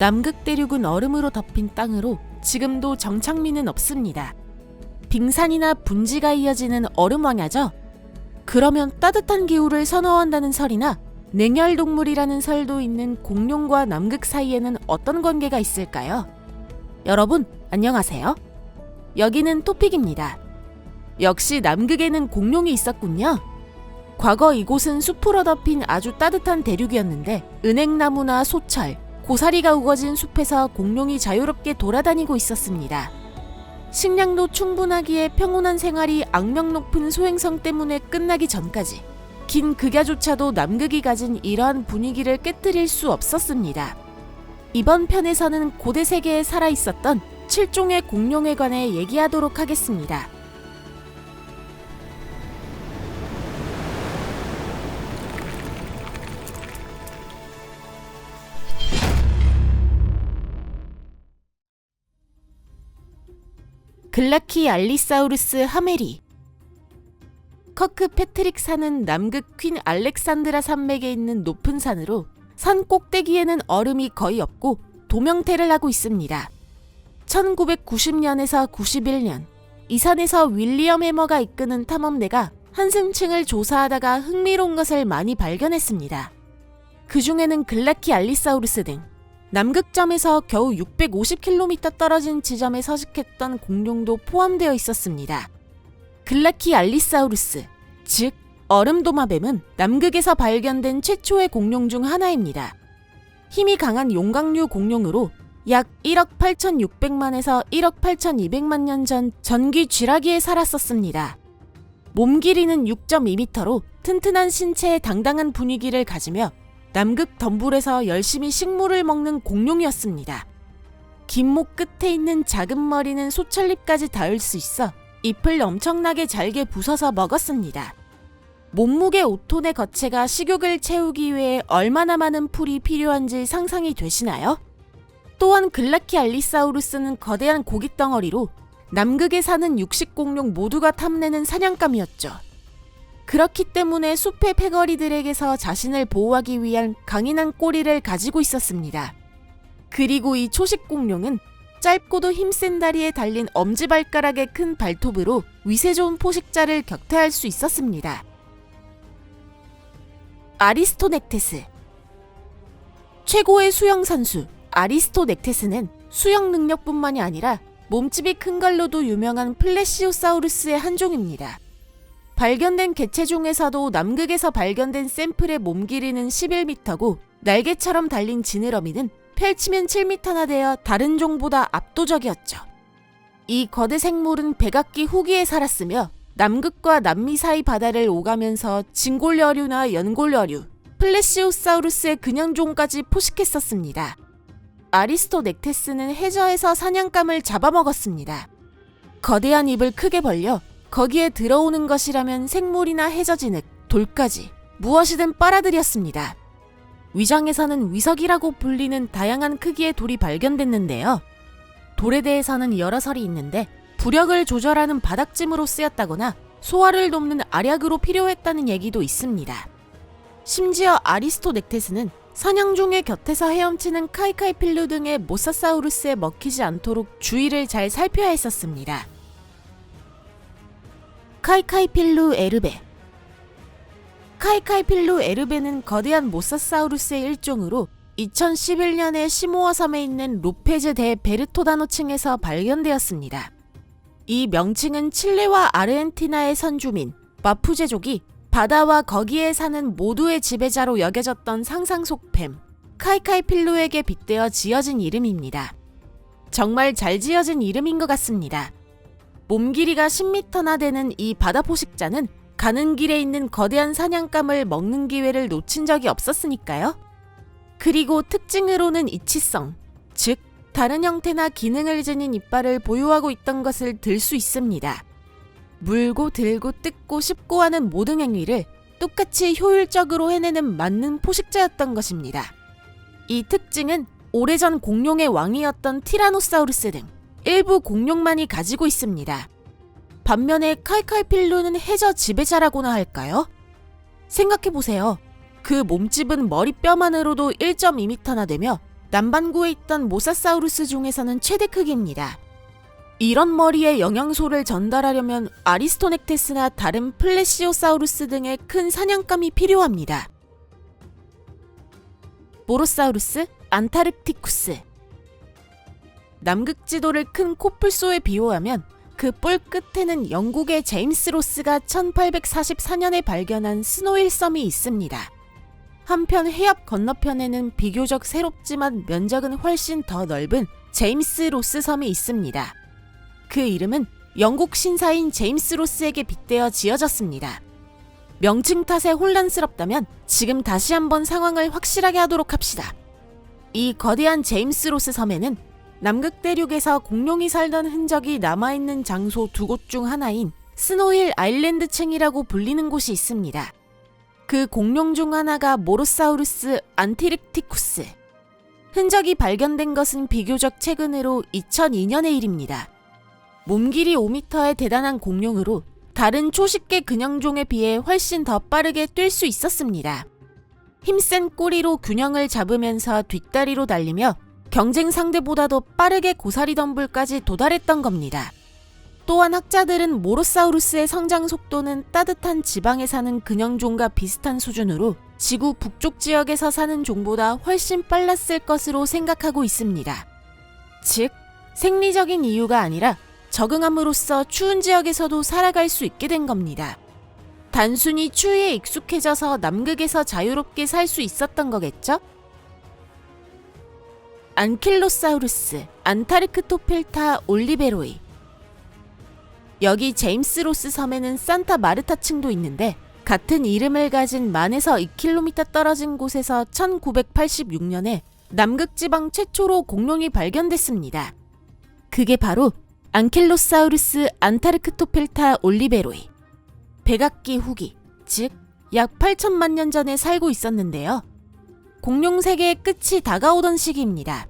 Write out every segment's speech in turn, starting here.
남극 대륙은 얼음으로 덮인 땅으로 지금도 정착민은 없습니다. 빙산이나 분지가 이어지는 얼음왕야죠. 그러면 따뜻한 기후를 선호한다는 설이나 냉혈동물이라는 설도 있는 공룡과 남극 사이에는 어떤 관계가 있을까요? 여러분, 안녕하세요. 여기는 토픽입니다. 역시 남극에는 공룡이 있었군요. 과거 이곳은 숲으로 덮인 아주 따뜻한 대륙이었는데 은행나무나 소철, 고사리가 우거진 숲에서 공룡이 자유롭게 돌아다니고 있었습니다. 식량도 충분하기에 평온한 생활이 악명 높은 소행성 때문에 끝나기 전까지 긴 극야조차도 남극이 가진 이러한 분위기를 깨뜨릴 수 없었습니다. 이번 편에서는 고대 세계에 살아있었던 7종의 공룡에 관해 얘기하도록 하겠습니다. 글라키알리사우루스 하메리. 커크 패트릭 산은 남극 퀸 알렉산드라 산맥에 있는 높은 산으로 산 꼭대기에는 얼음이 거의 없고 도명태를 하고 있습니다. 1990년에서 91년 이 산에서 윌리엄 해머가 이끄는 탐험대가 한승층을 조사하다가 흥미로운 것을 많이 발견했습니다. 그 중에는 글라키알리사우루스 등 남극점에서 겨우 650km 떨어진 지점에 서식했던 공룡도 포함되어 있었습니다. 글라키알리사우루스, 즉 얼음도마뱀은 남극에서 발견된 최초의 공룡 중 하나입니다. 힘이 강한 용광류 공룡으로 약 1억 8,600만에서 1억 8,200만 년 전 전기 쥐라기에 살았었습니다. 몸 길이는 6.2m로 튼튼한 신체에 당당한 분위기를 가지며 남극 덤불에서 열심히 식물을 먹는 공룡이었습니다. 긴 목 끝에 있는 작은 머리는 소철잎까지 닿을 수 있어 잎을 엄청나게 잘게 부숴서 먹었습니다. 몸무게 5톤의 거체가 식욕을 채우기 위해 얼마나 많은 풀이 필요한지 상상이 되시나요? 또한 글라키알리사우루스는 거대한 고깃덩어리로 남극에 사는 육식공룡 모두가 탐내는 사냥감이었죠. 그렇기 때문에 숲의 패거리들에게서 자신을 보호하기 위한 강인한 꼬리를 가지고 있었습니다. 그리고 이 초식공룡은 짧고도 힘센 다리에 달린 엄지발가락의 큰 발톱으로 위세 좋은 포식자를 격퇴할 수 있었습니다. 아리스토넥테스. 최고의 수영 선수 아리스토넥테스는 수영 능력뿐만이 아니라 몸집이 큰 걸로도 유명한 플래시오사우루스의 한 종입니다. 발견된 개체 중에서도 남극에서 발견된 샘플의 몸 길이는 11m고 날개처럼 달린 지느러미는 펼치면 7m나 되어 다른 종보다 압도적이었죠. 이 거대 생물은 백악기 후기에 살았으며 남극과 남미 사이 바다를 오가면서 진골려류나 연골려류, 플래시오사우루스의 근현종까지 포식했었습니다. 아리스토넥테스는 해저에서 사냥감을 잡아먹었습니다. 거대한 입을 크게 벌려 거기에 들어오는 것이라면 생물이나 해저진흙, 돌까지 무엇이든 빨아들였습니다. 위장에서는 위석이라고 불리는 다양한 크기의 돌이 발견됐는데요. 돌에 대해서는 여러 설이 있는데 부력을 조절하는 바닥짐으로 쓰였다거나 소화를 돕는 알약으로 필요했다는 얘기도 있습니다. 심지어 아리스토넥테스는 사냥종의 곁에서 헤엄치는 카이카이필루 등의 모사사우루스에 먹히지 않도록 주의를 잘 살펴야 했었습니다. 카이카이필루 에르베. 카이카이필루 에르베는 거대한 모사사우루스의 일종으로 2011년에 시모아 섬에 있는 로페즈 대 베르토다노층에서 발견되었습니다. 이 명칭은 칠레와 아르헨티나의 선주민 마푸제족이 바다와 거기에 사는 모두의 지배자로 여겨졌던 상상 속 뱀 카이카이필루에게 빗대어 지어진 이름입니다. 정말 잘 지어진 이름인 것 같습니다. 몸 길이가 10m나 되는 이 바다 포식자는 가는 길에 있는 거대한 사냥감을 먹는 기회를 놓친 적이 없었으니까요. 그리고 특징으로는 이치성, 즉 다른 형태나 기능을 지닌 이빨을 보유하고 있던 것을 들 수 있습니다. 물고 들고 뜯고 씹고 하는 모든 행위를 똑같이 효율적으로 해내는 만능 포식자였던 것입니다. 이 특징은 오래전 공룡의 왕이었던 티라노사우루스 등 일부 공룡만이 가지고 있습니다. 반면에 카이카이필루는 해저 지배자라고나 할까요? 생각해보세요. 그 몸집은 머리뼈만으로도 1.2m나 되며 남반구에 있던 모사사우루스 중에서는 최대 크기입니다. 이런 머리에 영양소를 전달하려면 아리스토넥테스나 다른 플래시오사우루스 등의 큰 사냥감이 필요합니다. 모로사우루스, 안타르크티쿠스. 남극 지도를 큰 코뿔소에 비유하면 그 뿔 끝에는 영국의 제임스 로스가 1844년에 발견한 스노힐 섬이 있습니다. 한편 해협 건너편에는 비교적 새롭지만 면적은 훨씬 더 넓은 제임스 로스 섬이 있습니다. 그 이름은 영국 신사인 제임스 로스에게 빗대어 지어졌습니다. 명칭 탓에 혼란스럽다면 지금 다시 한번 상황을 확실하게 하도록 합시다. 이 거대한 제임스 로스 섬에는 남극 대륙에서 공룡이 살던 흔적이 남아있는 장소 두 곳 중 하나인 스노힐 아일랜드 층이라고 불리는 곳이 있습니다. 그 공룡 중 하나가 모로사우루스 안티르크티쿠스. 흔적이 발견된 것은 비교적 최근으로 2002년의 일입니다. 몸 길이 5m의 대단한 공룡으로 다른 초식계 근형종에 비해 훨씬 더 빠르게 뛸 수 있었습니다. 힘센 꼬리로 균형을 잡으면서 뒷다리로 달리며 경쟁 상대보다도 빠르게 고사리 덤불까지 도달했던 겁니다. 또한 학자들은 모로사우루스의 성장 속도는 따뜻한 지방에 사는 근형종과 비슷한 수준으로 지구 북쪽 지역에서 사는 종보다 훨씬 빨랐을 것으로 생각하고 있습니다. 즉, 생리적인 이유가 아니라 적응함으로써 추운 지역에서도 살아갈 수 있게 된 겁니다. 단순히 추위에 익숙해져서 남극에서 자유롭게 살 수 있었던 거겠죠? 안킬로사우루스, 안타르크토펠타 올리베로이. 여기 제임스 로스 섬에는 산타 마르타 층도 있는데 같은 이름을 가진 만에서 2km 떨어진 곳에서 1986년에 남극 지방 최초로 공룡이 발견됐습니다. 그게 바로 안킬로사우루스 안타르크토펠타 올리베로이. 백악기 후기, 즉 약 8천만 년 전에 살고 있었는데요. 공룡 세계의 끝이 다가오던 시기입니다.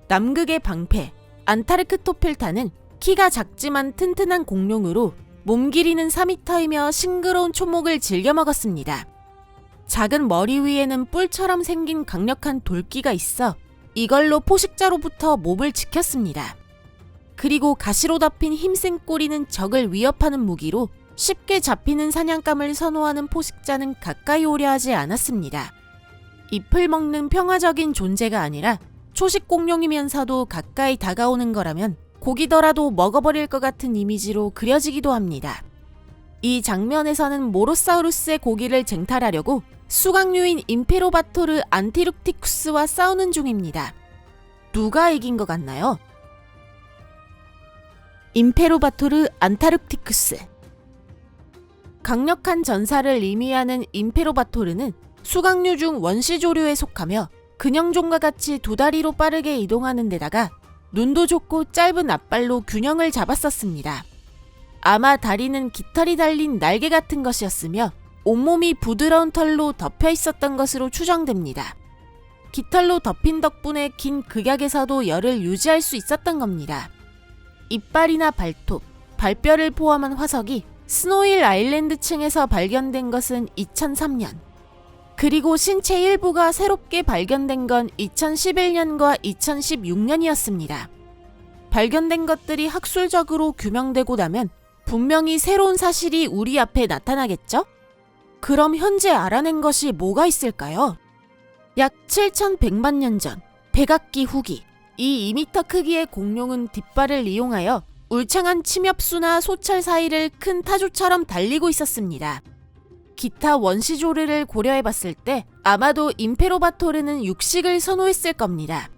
남극의 방패, 안타르크토펠타는 키가 작지만 튼튼한 공룡으로 몸 길이는 4m이며 싱그러운 초목을 즐겨 먹었습니다. 작은 머리 위에는 뿔처럼 생긴 강력한 돌기가 있어 이걸로 포식자로부터 몸을 지켰습니다. 그리고 가시로 덮인 힘센 꼬리는 적을 위협하는 무기로 쉽게 잡히는 사냥감을 선호하는 포식자는 가까이 오려 하지 않았습니다. 잎을 먹는 평화적인 존재가 아니라 초식 공룡이면서도 가까이 다가오는 거라면 고기더라도 먹어버릴 것 같은 이미지로 그려지기도 합니다. 이 장면에서는 모로사우루스의 고기를 쟁탈하려고 수강류인 임페로바토르 안티룩티쿠스와 싸우는 중입니다. 누가 이긴 것 같나요? 임페로바토르 안타르크티쿠스. 강력한 전사를 의미하는 임페로바토르는 수강류 중 원시조류에 속하며 근형종과 같이 두 다리로 빠르게 이동하는 데다가 눈도 좋고 짧은 앞발로 균형을 잡았었습니다. 아마 다리는 깃털이 달린 날개 같은 것이었으며 온몸이 부드러운 털로 덮여 있었던 것으로 추정됩니다. 깃털로 덮인 덕분에 긴 극약에서도 열을 유지할 수 있었던 겁니다. 이빨이나 발톱, 발뼈를 포함한 화석이 스노힐 아일랜드 층에서 발견된 것은 2003년. 그리고 신체 일부가 새롭게 발견된 건 2011년과 2016년이었습니다. 발견된 것들이 학술적으로 규명되고 나면 분명히 새로운 사실이 우리 앞에 나타나겠죠? 그럼 현재 알아낸 것이 뭐가 있을까요? 약 7,100만 년 전, 백악기 후기, 이 2m 크기의 공룡은 뒷발을 이용하여 울창한 침엽수나 소철 사이를 큰 타조처럼 달리고 있었습니다. 기타 원시조류를 고려해봤을 때 아마도 임페로바토르는 육식을 선호했을 겁니다.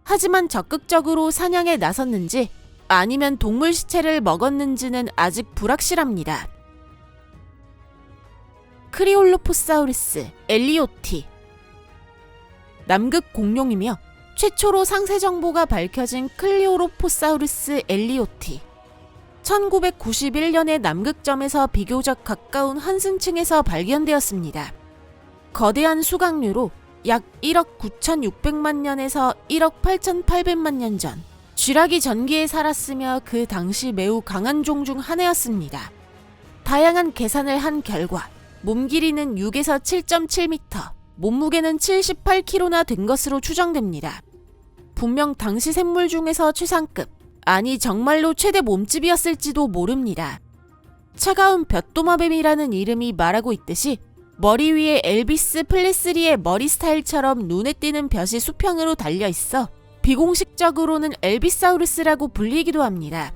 하지만 적극적으로 사냥에 나섰는지 아니면 동물 시체를 먹었는지는 아직 불확실합니다. 크리올로포사우루스 엘리오티. 남극 공룡이며 최초로 상세 정보가 밝혀진 클리오로포사우루스 엘리오티. 1991년에 남극점에서 비교적 가까운 한승층에서 발견되었습니다. 거대한 수강류로 약 1억 9,600만 년에서 1억 8,800만 년 전, 쥐라기 전기에 살았으며 그 당시 매우 강한 종 중 하나였습니다. 다양한 계산을 한 결과 몸 길이는 6에서 7.7m, 몸무게는 78kg나 된 것으로 추정됩니다. 분명 당시 샘물 중에서 최상급, 아니 정말로 최대 몸집이었을지도 모릅니다. 차가운 볕도마뱀이라는 이름이 말하고 있듯이 머리 위에 엘비스 프레슬리의 머리 스타일처럼 눈에 띄는 볕이 수평으로 달려있어 비공식적으로는 엘비사우루스라고 불리기도 합니다.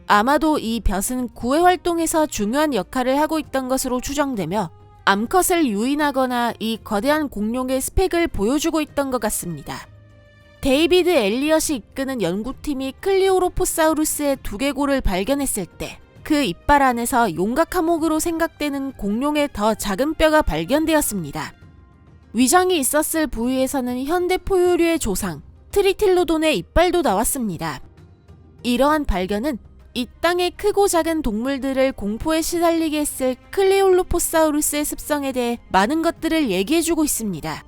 아마도 이 볕은 구애 활동에서 중요한 역할을 하고 있던 것으로 추정되며 암컷을 유인하거나 이 거대한 공룡의 스펙을 보여주고 있던 것 같습니다. 데이비드 엘리엇이 이끄는 연구팀이 클리오로포사우루스의 두개골을 발견했을 때 그 이빨 안에서 용각하목으로 생각되는 공룡의 더 작은 뼈가 발견되었습니다. 위장이 있었을 부위에서는 현대 포유류의 조상 트리틸로돈의 이빨도 나왔습니다. 이러한 발견은 이 땅의 크고 작은 동물들을 공포에 시달리게 했을 클리올로포사우루스의 습성에 대해 많은 것들을 얘기해주고 있습니다.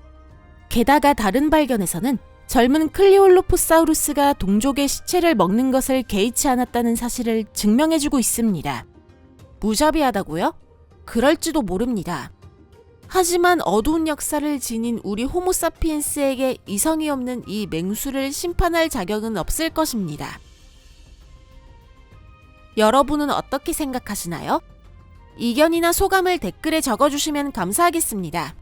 게다가 다른 발견에서는 젊은 클리올로포사우루스가 동족의 시체를 먹는 것을 개의치 않았다는 사실을 증명해주고 있습니다. 무자비하다고요? 그럴지도 모릅니다. 하지만 어두운 역사를 지닌 우리 호모사피엔스에게 이성이 없는 이 맹수를 심판할 자격은 없을 것입니다. 여러분은 어떻게 생각하시나요? 이견이나 소감을 댓글에 적어주시면 감사하겠습니다.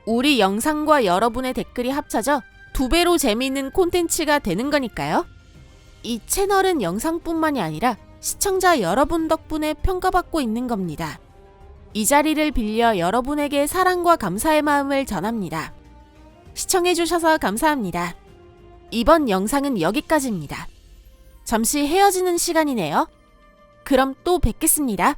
우리 영상과 여러분의 댓글이 합쳐져 2배로 재미있는 콘텐츠가 되는 거니까요. 이 채널은 영상뿐만이 아니라 시청자 여러분 덕분에 평가받고 있는 겁니다. 이 자리를 빌려 여러분에게 사랑과 감사의 마음을 전합니다. 시청해주셔서 감사합니다. 이번 영상은 여기까지입니다. 잠시 헤어지는 시간이네요. 그럼 또 뵙겠습니다.